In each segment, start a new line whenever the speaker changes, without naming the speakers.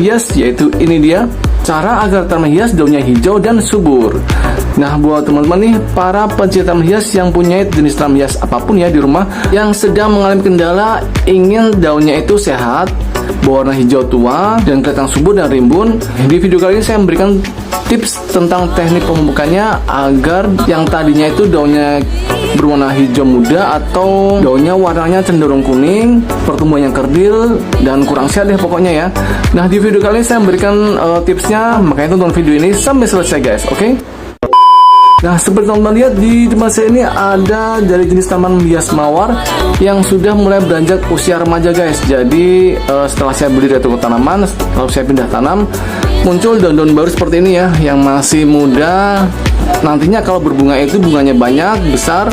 hias, yaitu ini dia cara agar tanaman hias daunnya hijau dan subur. Nah, buat teman-teman nih, para pencinta tanaman hias yang punya jenis tanaman hias apapun ya di rumah, yang sedang mengalami kendala ingin daunnya itu sehat, berwarna hijau tua dan kelihatan subur dan rimbun, di video kali ini saya memberikan tips tentang teknik pemupukannya agar yang tadinya itu daunnya berwarna hijau muda atau daunnya warnanya cenderung kuning, pertumbuhannya kerdil dan kurang sehat deh pokoknya ya. Nah, di video kali ini saya memberikan tipsnya, makanya tonton video ini sampai selesai guys, oke? Nah, seperti teman-teman lihat di depan saya ini ada dari jenis tanaman hias mawar yang sudah mulai beranjak usia remaja guys. Jadi setelah saya beli dari toko tanaman, lalu saya pindah tanam, muncul daun-daun baru seperti ini ya, yang masih muda. Nantinya kalau berbunga itu bunganya banyak, besar.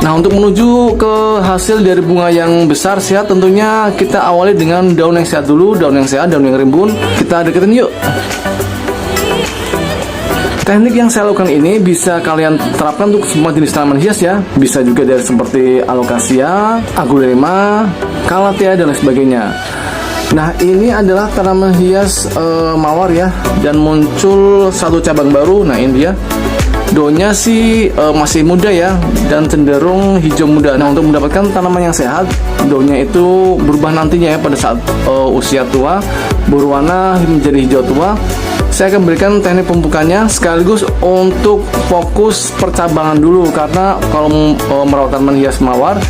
Nah, untuk menuju ke hasil dari bunga yang besar sehat, tentunya kita awali dengan daun yang sehat dulu, daun yang sehat, daun yang rimbun. Kita deketin yuk. Teknik yang saya lakukan ini bisa kalian terapkan untuk semua jenis tanaman hias ya. Bisa juga dari seperti alocasia, aglaonema, calathea dan lain sebagainya. Nah, ini adalah tanaman hias mawar ya, dan muncul satu cabang baru. Nah, ini dia. Daunnya sih masih muda ya, dan cenderung hijau muda. Nah, untuk mendapatkan tanaman yang sehat, daunnya itu berubah nantinya ya pada saat usia tua, berwarna menjadi hijau tua. Saya akan berikan teknik pemupukannya sekaligus untuk fokus percabangan dulu, karena kalau merawat tanaman hias mawar,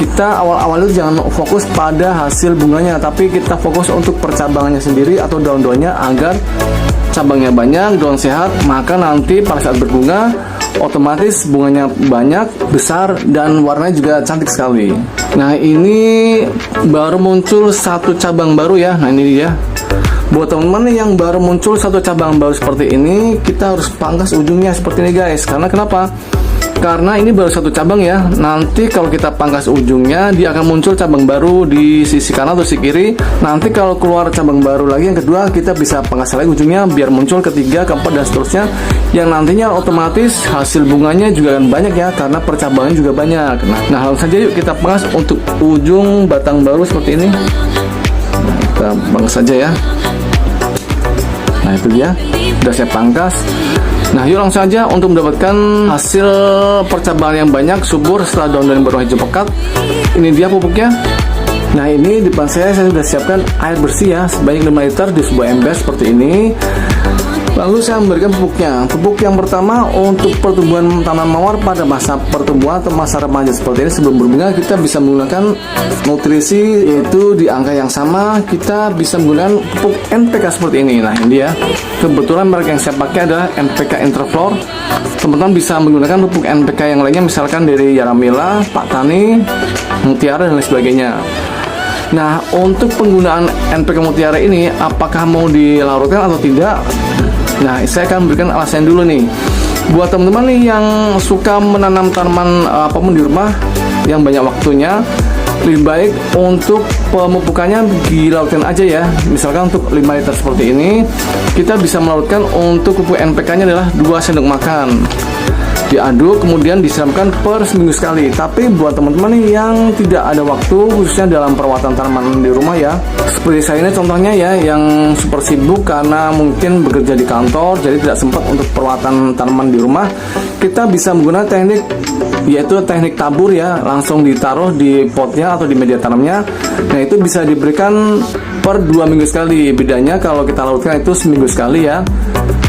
kita awal-awal itu jangan fokus pada hasil bunganya, tapi kita fokus untuk percabangannya sendiri atau daun-daunnya agar cabangnya banyak, daun sehat, maka nanti pada saat berbunga otomatis bunganya banyak, besar, dan warnanya juga cantik sekali. Nah, ini baru muncul satu cabang baru ya. Nah, ini dia. Buat teman-teman yang baru muncul satu cabang baru seperti ini, kita harus pangkas ujungnya seperti ini guys. Karena kenapa? Karena ini baru satu cabang ya. Nanti kalau kita pangkas ujungnya, dia akan muncul cabang baru di sisi kanan atau sisi kiri. Nanti kalau keluar cabang baru lagi yang kedua, kita bisa pangkas lagi ujungnya biar muncul ketiga, keempat, dan seterusnya. Yang nantinya otomatis hasil bunganya juga akan banyak ya, karena percabangannya juga banyak. Nah, langsung saja yuk kita pangkas untuk ujung batang baru seperti ini. Nah, kita pangkas saja ya. Nah, itu dia, sudah saya pangkas. Nah, yuk langsung aja untuk mendapatkan hasil percabangan yang banyak, subur setelah daun-daun berwarna hijau pekat. Ini dia pupuknya. Nah, ini di depan saya sudah siapkan air bersih ya, sebanyak 5 liter di sebuah ember seperti ini. Lalu saya memberikan pupuknya. Pupuk yang pertama untuk pertumbuhan tanaman mawar pada masa pertumbuhan atau masa remaja seperti ini sebelum berbunga, kita bisa menggunakan nutrisi yaitu di angka yang sama. Kita bisa menggunakan pupuk NPK seperti ini. Nah, ini dia. Kebetulan merek yang saya pakai adalah NPK Interflor. Teman-teman bisa menggunakan pupuk NPK yang lainnya, misalkan dari Yaramila, Pak Tani, Mutiara, dan lain sebagainya. Nah, untuk penggunaan NPK Mutiara ini apakah mau dilarutkan atau tidak? Nah, saya akan berikan alasan dulu nih. Buat teman-teman nih yang suka menanam tanaman apapun di rumah yang banyak waktunya, lebih baik untuk pemupukannya dilarutkan aja ya. Misalkan untuk 5 liter seperti ini, kita bisa melarutkan untuk pupuk NPK-nya adalah 2 sendok makan. Diaduk kemudian disiramkan per seminggu sekali. Tapi buat teman-teman nih yang tidak ada waktu, khususnya dalam perawatan tanaman di rumah ya, seperti saya ini contohnya ya, yang super sibuk karena mungkin bekerja di kantor, jadi tidak sempat untuk perawatan tanaman di rumah, kita bisa menggunakan teknik, yaitu teknik tabur ya, langsung ditaruh di potnya atau di media tanamnya. Nah, itu bisa diberikan per 2 minggu sekali. Bedanya kalau kita larutkan itu seminggu sekali ya.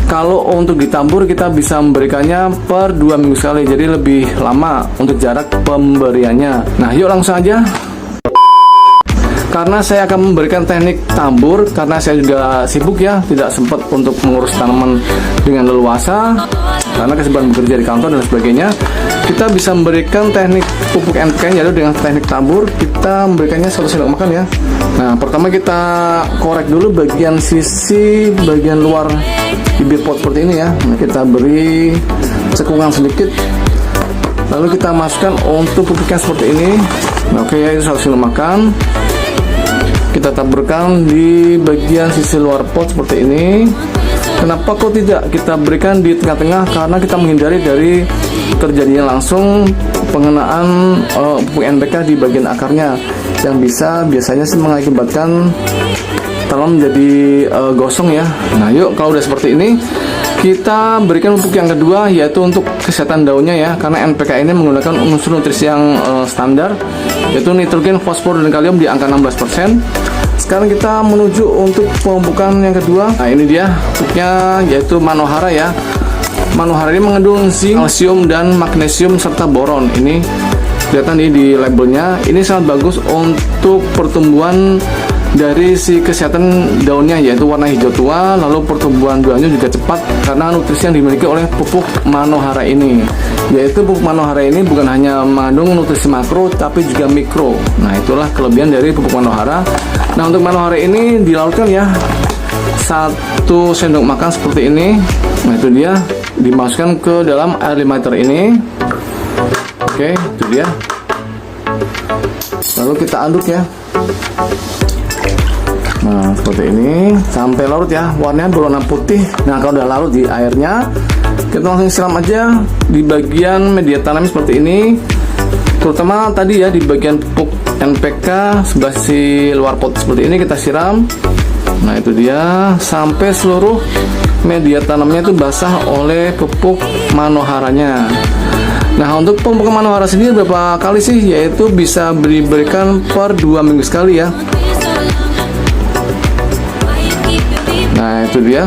Kalau untuk ditabur kita bisa memberikannya per 2 minggu sekali, jadi lebih lama untuk jarak pemberiannya. Nah, yuk langsung aja. Karena saya akan memberikan teknik tabur, karena saya juga sibuk ya, tidak sempat untuk mengurus tanaman dengan leluasa karena kesibukan bekerja di kantor dan sebagainya. Kita bisa memberikan teknik pupuk NPK yaitu dengan teknik tabur. Kita memberikannya 1 sendok makan ya. Nah, pertama kita korek dulu bagian sisi bagian luar bibit pot seperti ini ya. Nah, kita beri cekungan sedikit, lalu kita masukkan untuk pupuknya seperti ini. Nah, oke ya, itu 1 sendok makan. Kita taburkan di bagian sisi luar pot seperti ini. Kenapa kok tidak kita berikan di tengah-tengah? Karena kita menghindari dari terjadinya langsung pengenaan pupuk NPK di bagian akarnya, yang biasanya sih mengakibatkan tanam menjadi gosong ya. Nah yuk, kalau udah seperti ini kita berikan pupuk yang kedua, yaitu untuk kesehatan daunnya ya, karena NPK ini menggunakan unsur nutrisi yang standar, yaitu nitrogen, fosfor, dan kalium di angka 16%. Sekarang kita menuju untuk pemupukan yang kedua. Nah ini dia pupuknya, yaitu Manohara ya. Manohara ini mengandung zinc, kalsium, dan magnesium serta boron. Ini kelihatan nih di labelnya. Ini sangat bagus untuk pertumbuhan dari si kesehatan daunnya, yaitu warna hijau tua, lalu pertumbuhan buahnya juga cepat karena nutrisi yang dimiliki oleh pupuk Manohara ini. Yaitu pupuk Manohara ini bukan hanya mengandung nutrisi makro tapi juga mikro. Nah itulah kelebihan dari pupuk Manohara. Nah untuk Manohara ini dilarutkan ya, 1 sendok makan seperti ini. Nah itu dia, dimasukkan ke dalam air 5 liter ini. Oke, itu dia. Lalu kita aduk ya. Nah seperti ini sampai larut ya, warnanya berwarna putih. Nah kalau udah larut di airnya, kita langsung siram aja di bagian media tanam seperti ini, terutama tadi ya di bagian pupuk NPK sebelah si luar pot seperti ini kita siram. Nah itu dia, sampai seluruh media tanamnya itu basah oleh pupuk Manoharanya. Nah untuk pemupukan Manohara sendiri berapa kali sih? Yaitu bisa diberikan per 2 minggu sekali ya. Nah itu dia.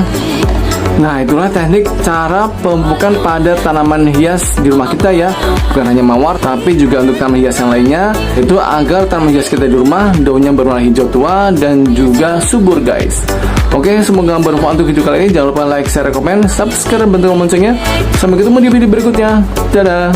Nah itulah teknik cara pemupukan pada tanaman hias di rumah kita ya. Bukan hanya mawar tapi juga untuk tanaman hias yang lainnya, itu agar tanaman hias kita di rumah daunnya berwarna hijau tua dan juga subur guys. Oke, semoga bermanfaat untuk video kali ini. Jangan lupa like, share, komen, subscribe, dan bentuk loncengnya. Sampai ketemu di video berikutnya. Dadah.